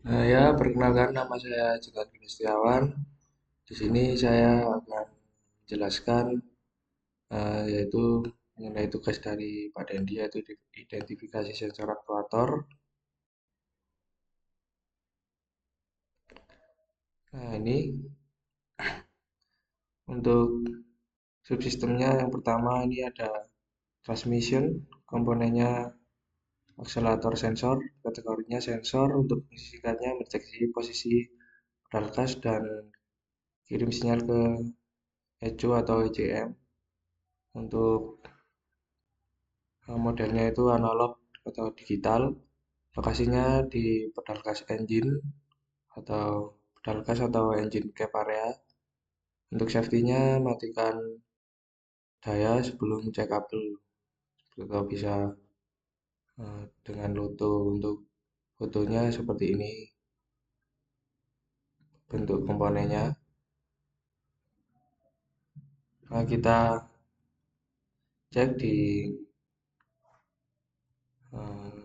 Ya, perkenalkan nama saya Jekan Gustiawan. Di sini saya akan menjelaskan yaitu mengenai tugas dari Pak Dendi yaitu identifikasi sensor aktuator. Nah, ini untuk subsistemnya yang pertama ini ada transmission, komponennya akselerator sensor, kategorinya sensor untuk fungsi singkatnya mendeteksi posisi pedal gas dan kirim sinyal ke ECU atau ECM. Untuk modelnya itu analog atau digital, lokasinya di pedal gas engine atau pedal gas atau engine cap area. Untuk safety-nya matikan daya sebelum cek kabel atau bisa dengan loto. Untuk fotonya seperti ini bentuk komponennya. Nah, kita cek di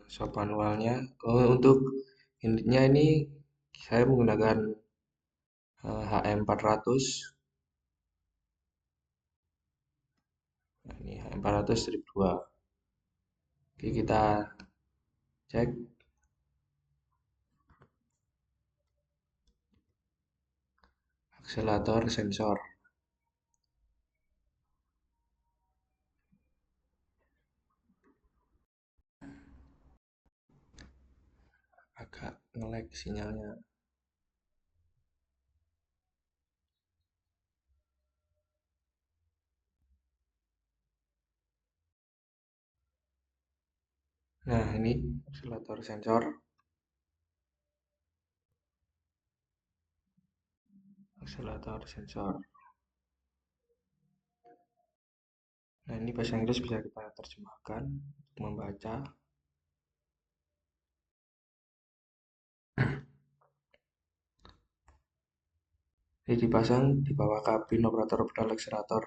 shop manualnya. Untuk intinya ini saya menggunakan HM400. Nah, ini HM400 strip 2. Oke, kita cek akselerator sensor. Agak nge-lag sinyalnya. Nah, ini akselerator sensor. Akselerator sensor. Nah, ini bahasa Inggris bisa kita terjemahkan untuk membaca. Ini dipasang di bawah kabin operator pedal akselerator.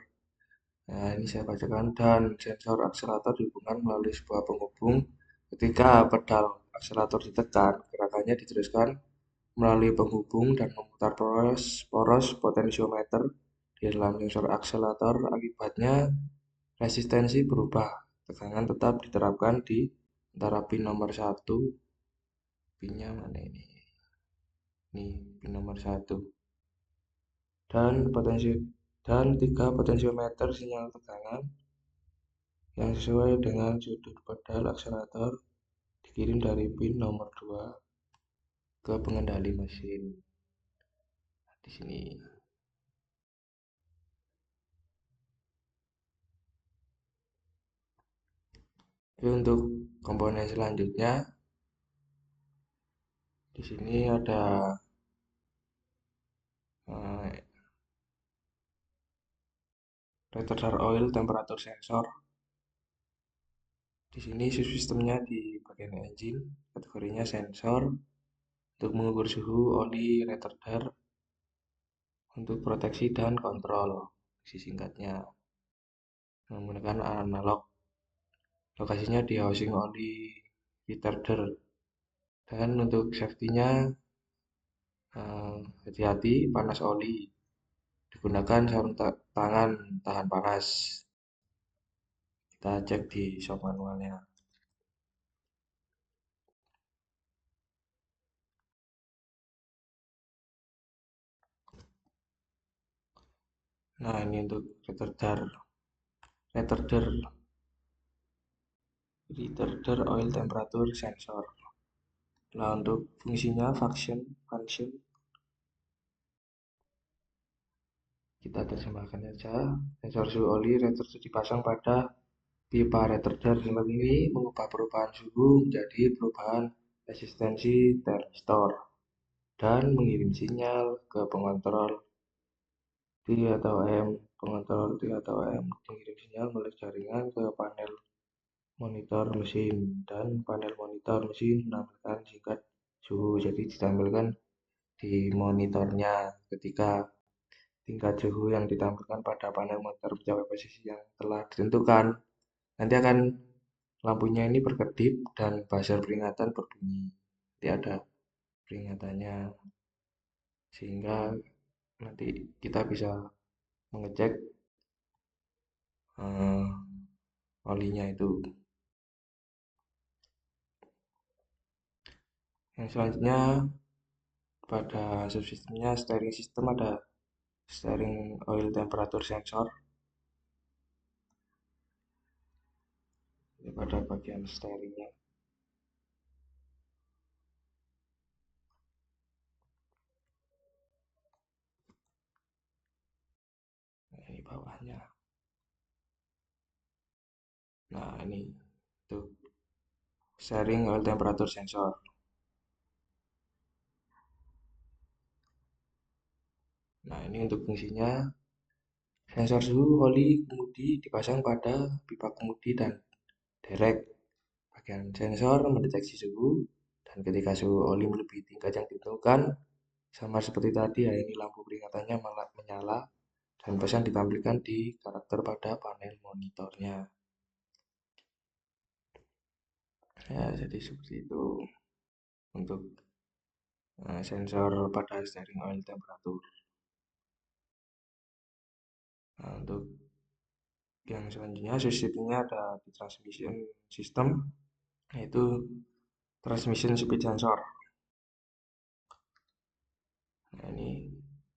Nah, ini saya bacakan. Dan sensor akselerator dihubungkan melalui sebuah penghubung. Ketika pedal akselerator ditekan, gerakannya diteruskan melalui penghubung dan memutar poros potensiometer di dalam sensor akselerator. Akibatnya resistensi berubah. Tegangan tetap diterapkan di antara pin nomor 1, pinnya mana ini? Ini pin nomor 1 dan 3 potensiometer sinyal tegangan yang sesuai dengan sudut pedal akselerator dikirim dari pin nomor 2 ke pengendali mesin. Di sini. Oke, untuk komponen selanjutnya di sini ada eh, retardar oil temperatur sensor. Di sini subsistemnya di bagian engine, kategorinya sensor untuk mengukur suhu oli retardar untuk proteksi dan kontrol. Fungsi singkatnya menggunakan analog. Lokasinya di housing oli retarder. Dan untuk safety-nya hati-hati panas oli. Digunakan sarung tangan tahan panas. Kita cek di shop manualnya. Nah, ini untuk retarder oil temperatur sensor. Nah, untuk fungsinya function kita terjemahkan saja. Sensor suhu oli retarder dipasang pada pipa retarder. Sensor ini mengubah perubahan suhu menjadi perubahan resistensi terstor dan mengirim sinyal ke pengontrol T atau M. Pengontrol T atau M mengirim sinyal melalui jaringan ke panel monitor mesin, dan panel monitor mesin menampilkan singkat suhu. Jadi ditampilkan di monitornya ketika tingkat suhu yang ditampilkan pada panel monitor mencapai posisi yang telah ditentukan, nanti akan lampunya ini berkedip dan buzzer peringatan berbunyi. Nanti ada peringatannya, sehingga nanti kita bisa mengecek eh, olinya itu. Yang selanjutnya pada subsistemnya steering system ada steering oil temperature sensor. Ini pada bagian steeringnya. Nah, ini bawahnya. Nah, ini tuh steering oil temperature sensor. Nah, ini untuk fungsinya sensor suhu oli kemudi dipasang pada pipa kemudi dan derek. Bagian sensor mendeteksi suhu dan ketika suhu oli melebihi tingkat yang ditentukan, sama seperti tadi ya, ini lampu peringatannya menyala dan pesan ditampilkan di karakter pada panel monitornya. Ya, jadi seperti itu untuk sensor pada steering oil temperature. Nah, untuk yang selanjutnya sistemnya ada di transmission system, yaitu transmission speed sensor. Nah, ini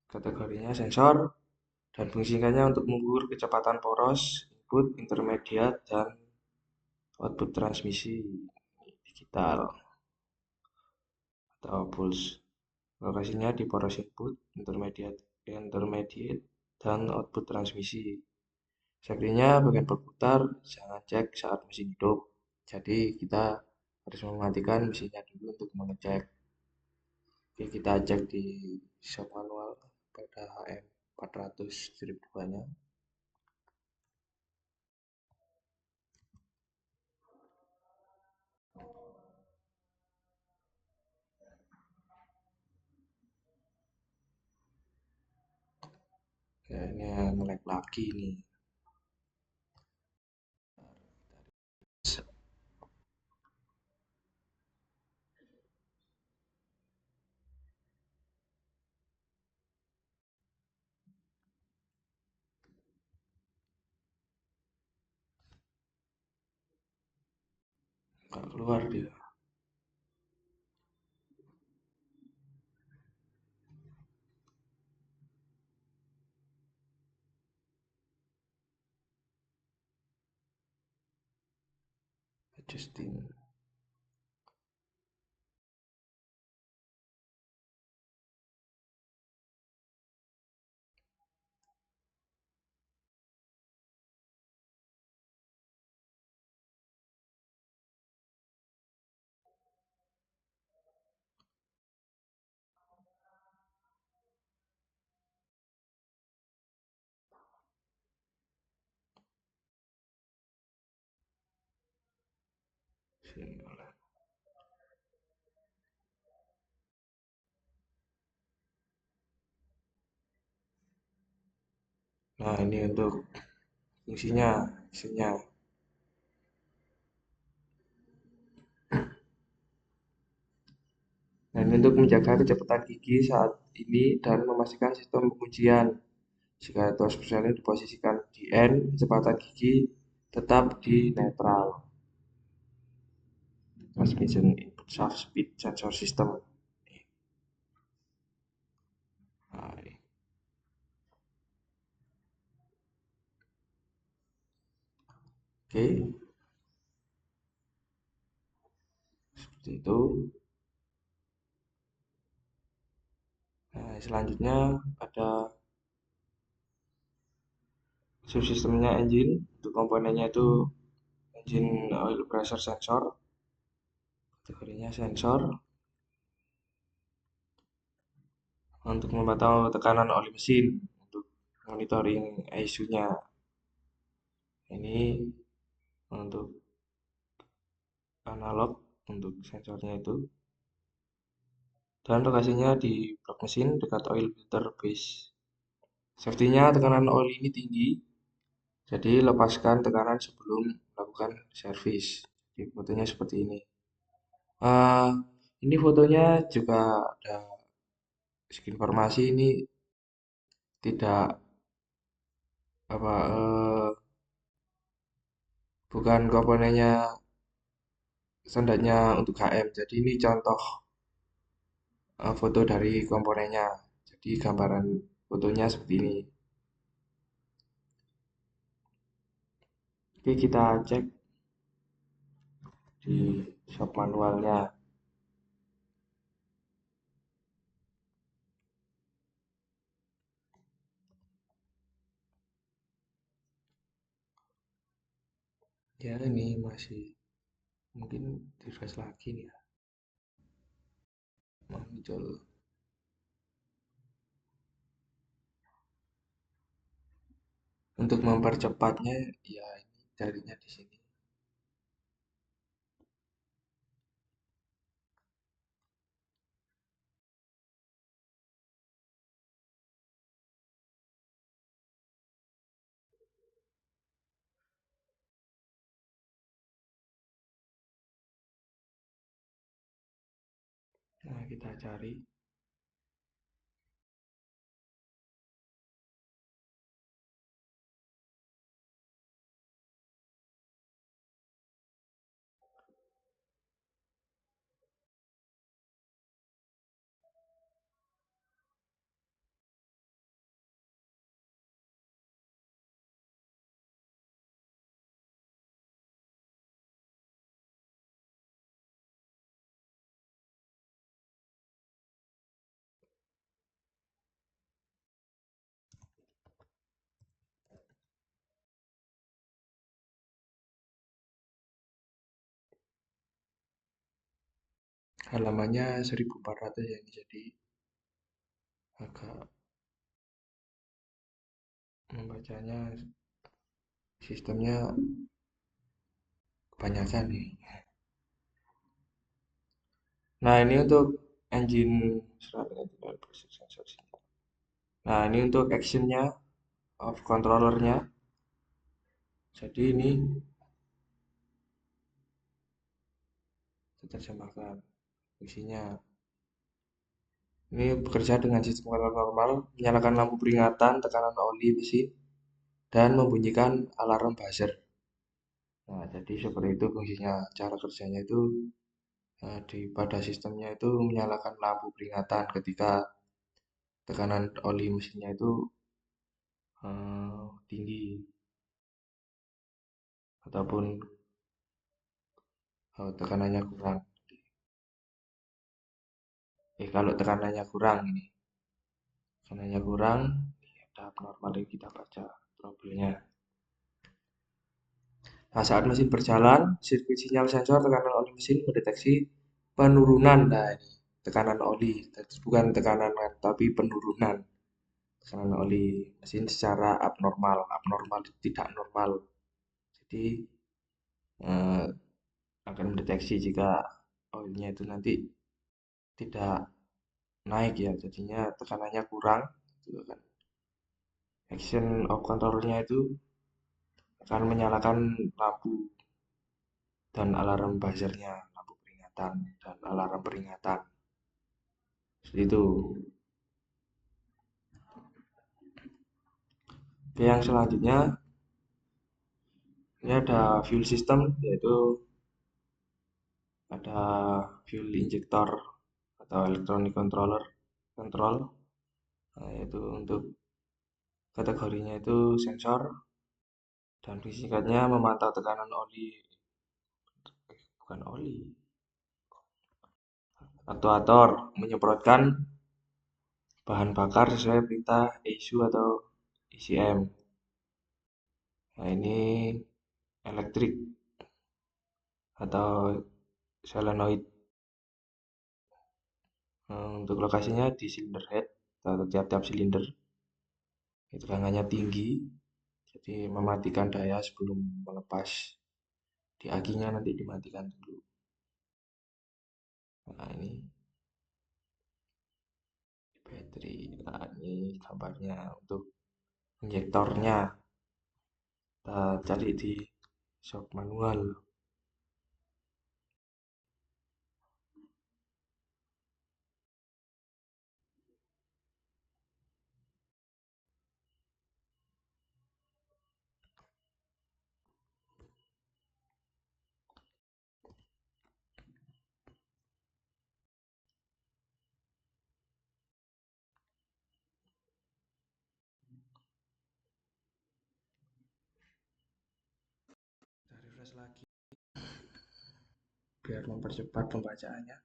kategorinya sensor dan fungsinya untuk mengukur kecepatan poros, input, intermediate, dan output transmisi digital atau pulse. Lokasinya di poros input, intermediate, dan output transmisi. Sepertinya bagian berputar, jangan cek saat mesin hidup. Jadi kita harus mematikan mesinnya dulu untuk mengecek. Oke, kita cek di shop manual pada HM 400-nya. Ya, ini nge-lag lagi nih. Nggak keluar dia. Adjusting. Nah, ini untuk fungsinya, isinya. Nah, ini untuk menjaga kecepatan gigi saat ini dan memastikan sistem penguncian. Jika tos personil diposisikan di N, kecepatan gigi tetap di netral. Transmission input shaft speed sensor system. Nah, ini. Oke, seperti itu. Nah, selanjutnya ada subsistemnya engine. Untuk komponennya itu engine oil pressure sensor. Kategorinya sensor untuk memantau tekanan oli mesin untuk monitoring ISU-nya. Ini untuk analog untuk sensornya itu. Dan lokasinya di blok mesin dekat oil filter base. Safety-nya tekanan oli ini tinggi, jadi lepaskan tekanan sebelum melakukan servis. Jadi fotonya seperti ini. Eh, Ini fotonya juga ada informasi ini tidak apa bukan komponennya standarnya untuk HM. Jadi ini contoh foto dari komponennya. Jadi gambaran fotonya seperti ini. Oke, kita cek di shop manualnya. Ya, ini masih mungkin refresh lagi nih ya. Muncul. Untuk mempercepatnya, ya ini carinya di sini. Nah, kita cari halamannya 1400 ya, jadi agak membacanya sistemnya kebanyakan nih. Nah, ini untuk engine sensor. Nah, ini untuk actionnya of controllernya. Jadi ini terjemahkan fungsinya. Ini bekerja dengan sistem kontrol normal, menyalakan lampu peringatan, tekanan oli mesin, dan membunyikan alarm buzzer. Nah, jadi seperti itu fungsinya. Cara kerjanya itu pada sistemnya itu menyalakan lampu peringatan ketika tekanan oli mesinnya itu tinggi ataupun tekanannya kurang. Kalau tekanannya kurang ini, tekanannya kurang, ada abnormal yang kita baca trouble-nya. Nah, saat mesin berjalan, sirkuit sinyal sensor tekanan oli mesin mendeteksi penurunan. Nah, ini tekanan oli, bukan tekanan tapi penurunan tekanan oli mesin secara abnormal. Abnormal tidak normal. Jadi eh, akan mendeteksi jika oilnya itu nanti tidak naik ya, jadinya tekanannya kurang. Gitu kan. Action of controlnya itu akan menyalakan lampu dan alarm buzzernya, lampu peringatan dan alarm peringatan. Seperti itu. Oke, yang selanjutnya ini ada fuel system, yaitu ada fuel injector atau electronic controller control. Nah, yaitu untuk kategorinya itu sensor dan fisikatnya memantau tekanan oli, bukan oli, aktuator menyemprotkan bahan bakar sesuai perintah ECU atau ECM. Nah, ini elektrik atau solenoid. Untuk lokasinya di cylinder head atau tiap-tiap silinder. Tegangannya tinggi, jadi mematikan daya sebelum melepas. Di akinya nanti dimatikan dulu. Nah, ini baterai. Nah, ini gambarnya untuk injektornya. Kita cari di shop manual. biar mempercepat pembacaannya.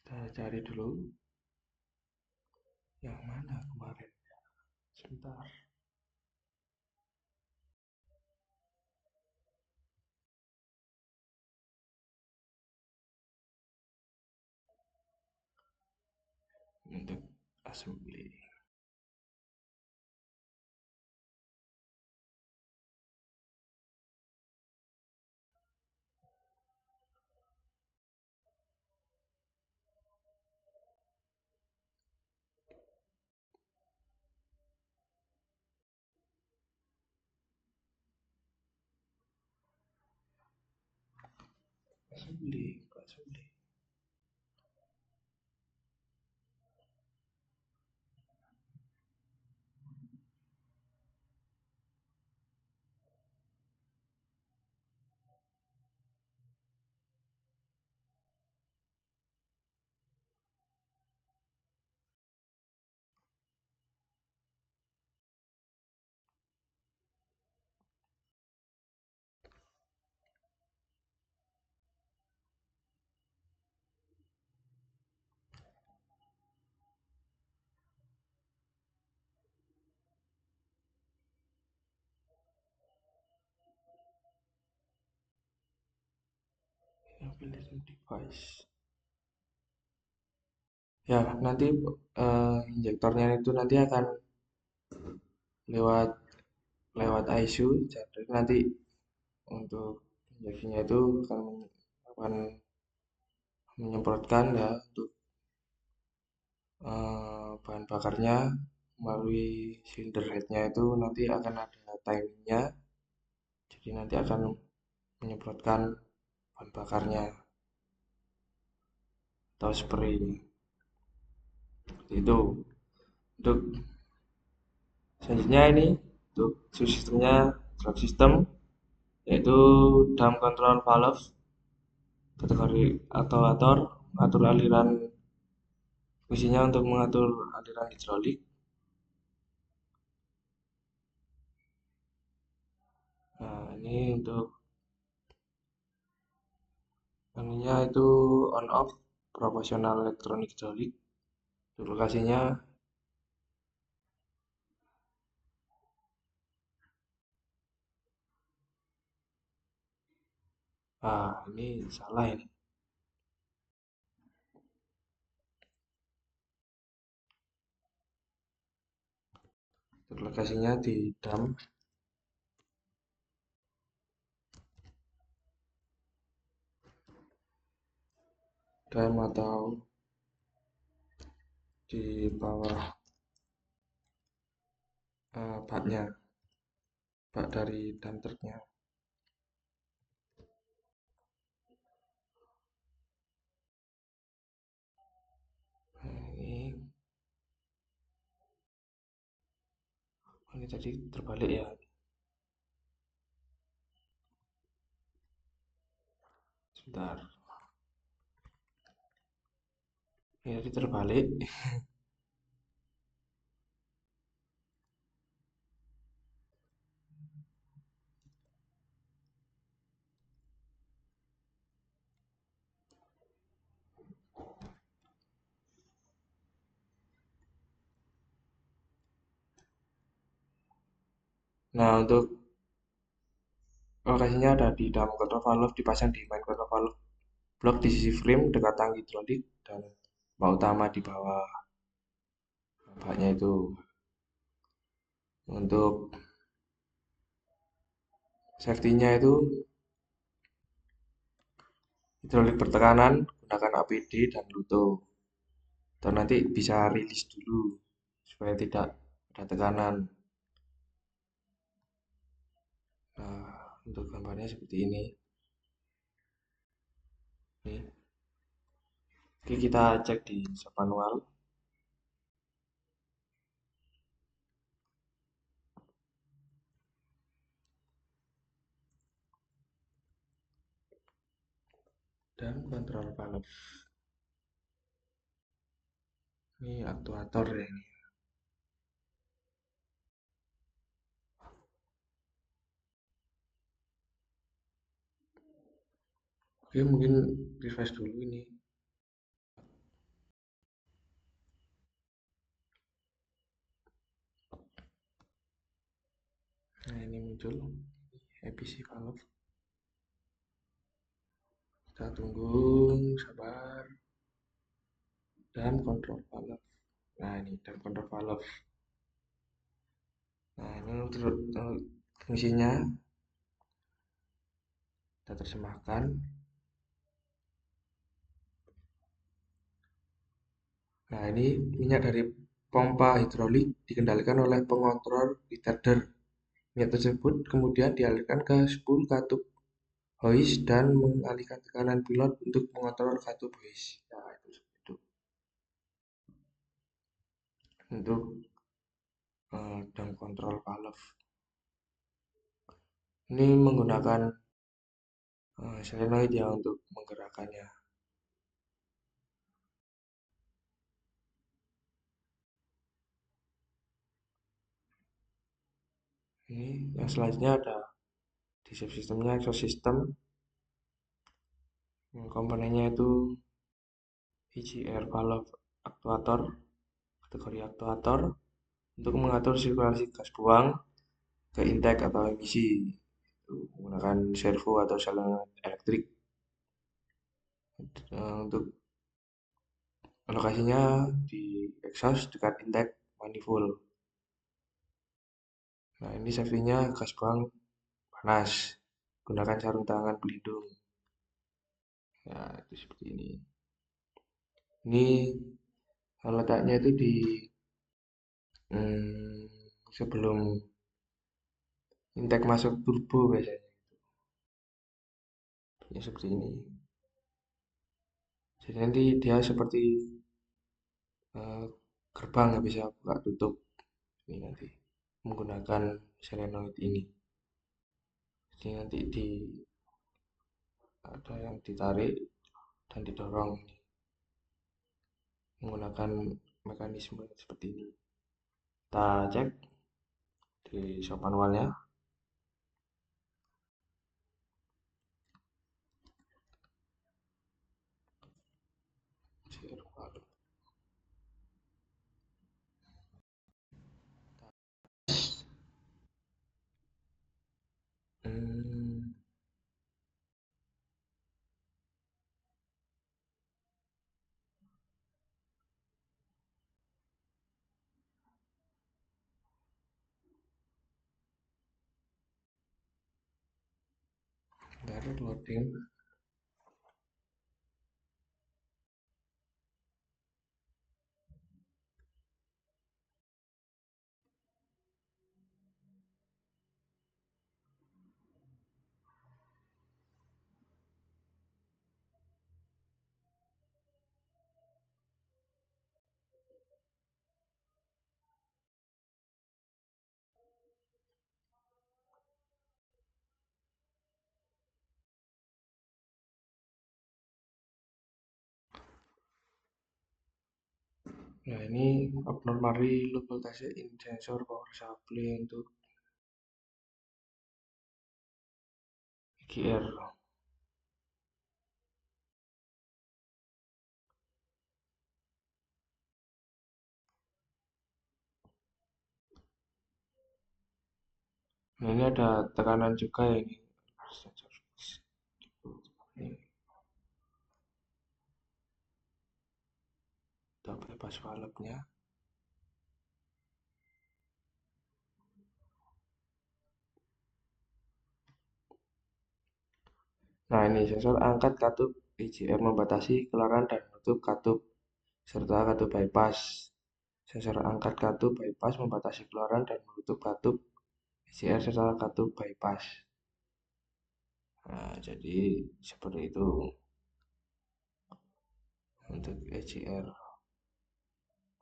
Kita cari dulu yang mana kemarin. Sebentar. Untuk assembly. Assembly. Application device. Ya, nanti injektornya itu nanti akan lewat lewat ISU. Jadi nanti untuk injeksinya itu akan menyemprotkan ya untuk bahan bakarnya melalui cylinder headnya itu nanti akan ada timingnya. Jadi nanti akan menyemprotkan bahan bakarnya atau spray itu. Untuk selanjutnya ini untuk sistemnya drop system, yaitu dam control valve kategori aktuator mengatur aliran, fungsinya untuk mengatur aliran hidrolik. Nah, ini untuk ininya itu on off proporsional elektronik hidrolik. Untuk lokasinya ini salah ini. Untuk lokasinya di dam atau di bawah baknya, bak dari dam truknya. Nah, ini tadi terbalik ya. Sebentar. Ini tadi terbalik. Nah, untuk lokasinya ada di dalam control valve, dipasang di main control valve blok di sisi frame dekat tangki hidrolik dan bak utama di bawah baknya itu. Untuk safety-nya itu hidrolik bertekanan gunakan APD dan luto. Atau nanti bisa rilis dulu supaya tidak ada tekanan. Nah, Untuk gambarnya seperti ini. Nih. Oke, kita cek di sub manual. Dan kontrol valve. Ini aktuator ya ini. Oke, mungkin refresh dulu ini. Nah, ini muncul EPC valve. Kita tunggu, sabar. Dan kontrol valve. Nah, ini dan kontrol valve. Nah, ini untuk fungsinya kita terjemahkan. Nah, ini minyak dari pompa hidrolik dikendalikan oleh pengontrol retarder. Minyak tersebut kemudian dialirkan ke spool katup hoist dan mengalihkan tekanan pilot untuk mengontrol katup hoist. Nah, itu untuk dan kontrol valve. Ini menggunakan solenoid ya untuk menggerakkannya. Ini yang selanjutnya ada di subsistemnya exhaust system. Komponennya itu VGR valve aktuator, kategori aktuator untuk mengatur sirkulasi gas buang ke intake atau emisi menggunakan servo atau solenoid elektrik. Untuk lokasinya di exhaust dekat intake manifold. Nah, ini safety-nya gas buang panas. Gunakan sarung tangan pelindung. Ya, itu seperti ini. Ini letaknya itu di sebelum intake masuk turbo biasanya. Ya, seperti ini. Jadi nanti dia seperti eh, gerbang yang bisa buka tutup. Ini nanti menggunakan solenoid ini. Jadi nanti ada yang ditarik dan didorong menggunakan mekanisme seperti ini. Kita cek di shop manualnya. Hmm, Bentar, loading. Nah, ini abnormally low voltage in sensor power supply untuk GR. Nah, ini ada tekanan juga ya ini. Kita bypass valve-nya. Nah, ini sensor angkat katup IGR membatasi keluaran dan menutup katup serta katup bypass. Sensor angkat katup bypass membatasi keluaran dan menutup katup IGR serta katup bypass. Nah, jadi seperti itu untuk ECR.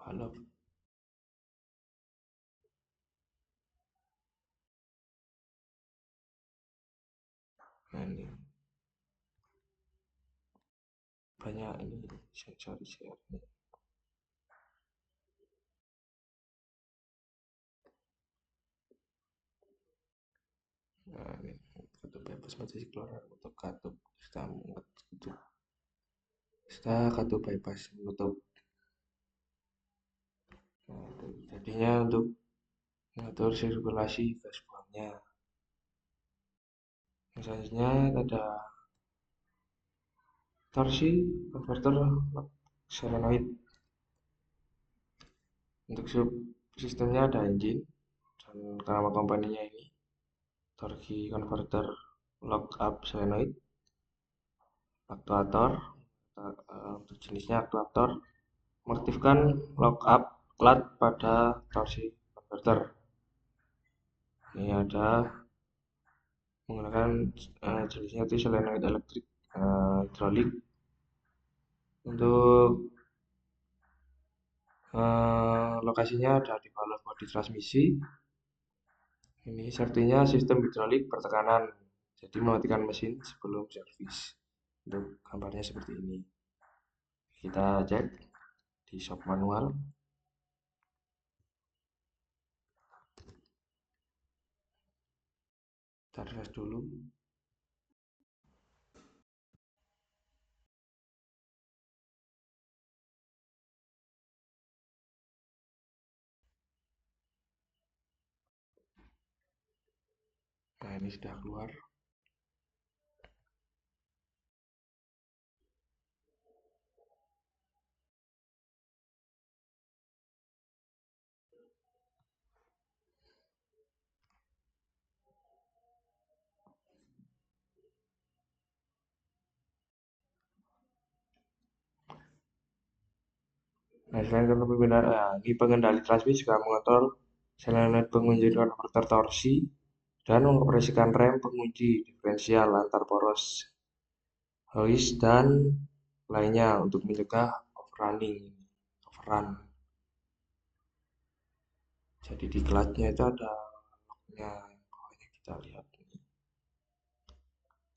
Halo. Nah, ini banyak ini sensor ECR. Nah, ini katup bypass matriz keluar untuk katup setelah katup bypass menutup. Nah, jadinya untuk mengatur sirkulasi gas buangnya. Yang selanjutnya ada torsi converter solenoid. Untuk sistemnya ada engine dan nama kompaninya ini torsi converter lockup solenoid, aktuator untuk jenisnya aktuator mengaktifkan lockup clutch pada torsi converter. Ini ada menggunakan jenisnya itu solenoid elektrik hidrolik. Untuk lokasinya ada di valve bodi transmisi. Ini safety-nya sistem hidrolik bertekanan, jadi mematikan mesin sebelum servis. Untuk gambarnya seperti ini. Kita cek di shop manual. Kita refresh dulu. Nah, ini sudah keluar. Nah, selain ini pengendali transmisi juga mengontrol solenoid pengunci konverter torsi dan mengoperasikan rem pengunci diferensial antar poros hoist dan lainnya untuk mencegah overrun. Jadi di clutch-nya itu ada locknya, pokoknya kita lihat ini.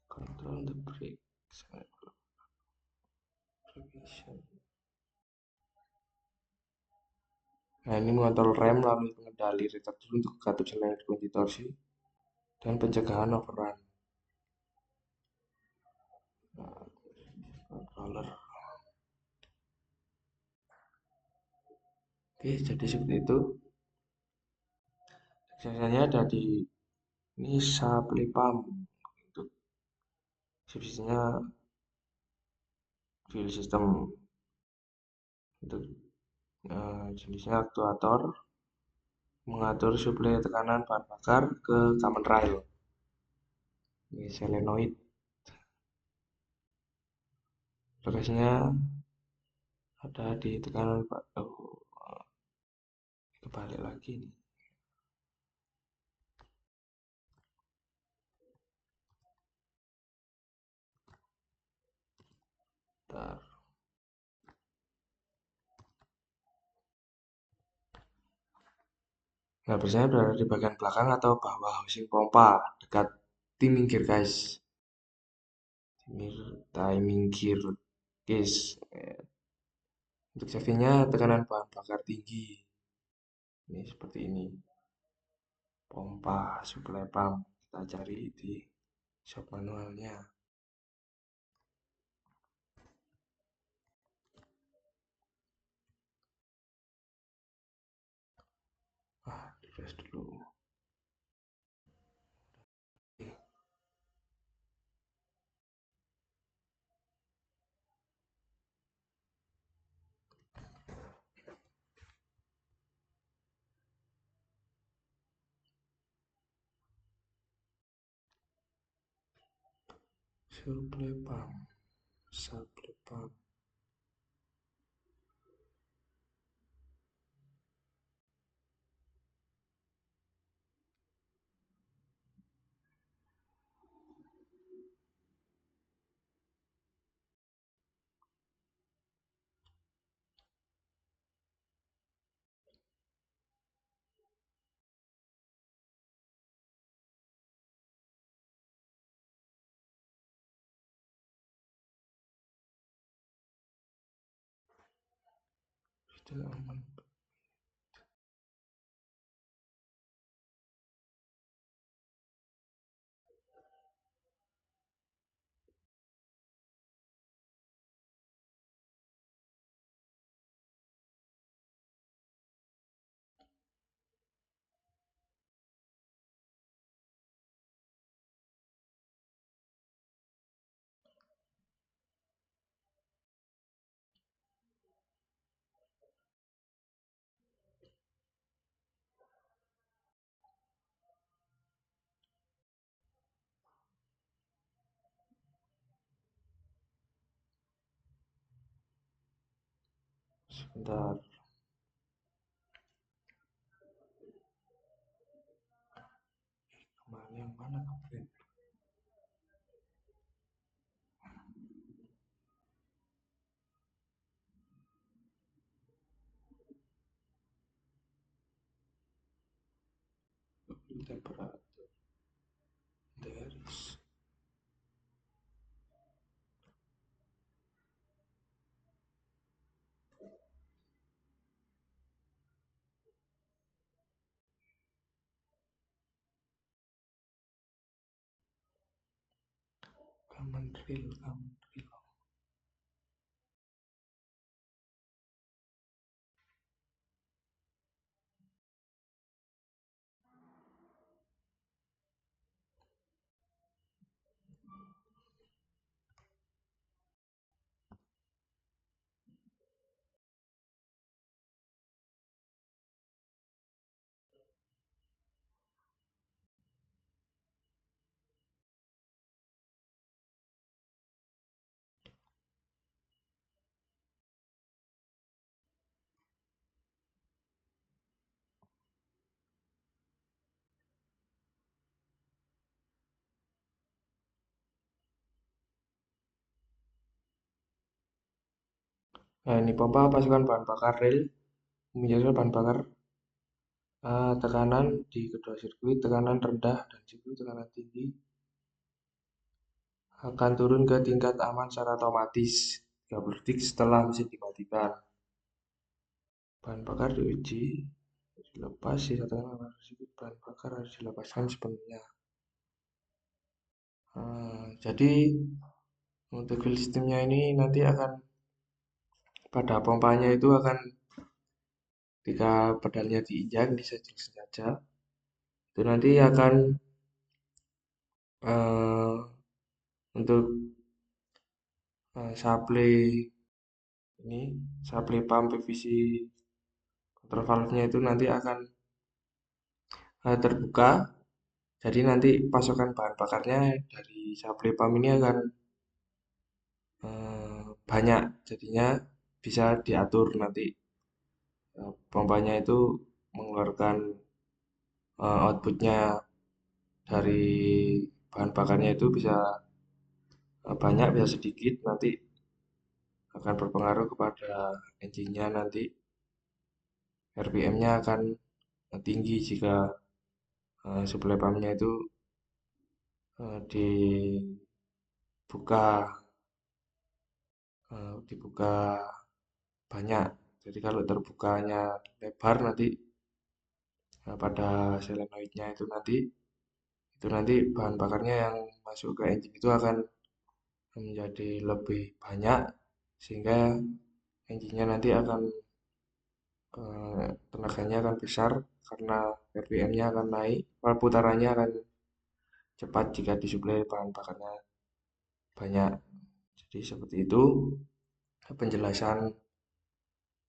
Control the brake. Nah, ini mengontrol rem lalu pengendali retarder untuk katup solenoid kunci torsi dan pencegahan overrun. Nah, controller. Oke, jadi seperti itu. Biasanya ada di ini supply pump untuk subsisinya fuel system untuk jenisnya aktuator mengatur suplai tekanan bahan bakar ke common rail. Ini solenoid. Lokasinya ada di tekanan kebalik lagi nih. Bentar. Nah, biasanya berada di bagian belakang atau bawah housing pompa dekat timing gear guys. Timing gear case. Untuk safety-nya tekanan bahan bakar tinggi. Ini seperti ini. Pompa supply pump. Kita cari di shop manualnya. Refresh dulu. Supply pump. Sebentar, kemarin yang mana kemarin? Temperature. There is common real. Nah, ini pompa pasukan bahan bakar rel menyediakan bahan bakar tekanan di kedua sirkuit, tekanan rendah dan sirkuit tekanan tinggi akan turun ke tingkat aman secara otomatis 30 detik setelah mesin dimatikan. Bahan bakar diuji, dilepas, sisa tekanan sirkuit bahan bakar harus dilepaskan sepenuhnya. Jadi untuk fuel sistemnya ini nanti akan pada pompanya itu akan ketika pedalnya diinjak di saja itu nanti akan untuk supply ini supply pump PVC control valve-nya itu nanti akan terbuka. Jadi nanti pasokan bahan bakarnya dari supply pump ini akan banyak, jadinya bisa diatur nanti pompanya itu mengeluarkan outputnya dari bahan bakarnya itu bisa banyak, bisa sedikit, nanti akan berpengaruh kepada engine-nya nanti RPM-nya akan tinggi jika supply pumpnya itu dibuka dibuka banyak. Jadi kalau terbukanya lebar nanti pada solenoidnya itu nanti bahan bakarnya yang masuk ke engine itu akan menjadi lebih banyak sehingga engine-nya nanti akan tenaganya akan besar karena RPM-nya akan naik, putarannya akan cepat jika disuplai bahan bakarnya banyak. Jadi seperti itu penjelasan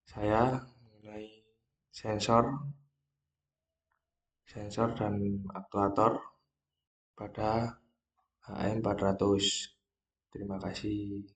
saya mengenai sensor dan aktuator pada HM400. Terima kasih.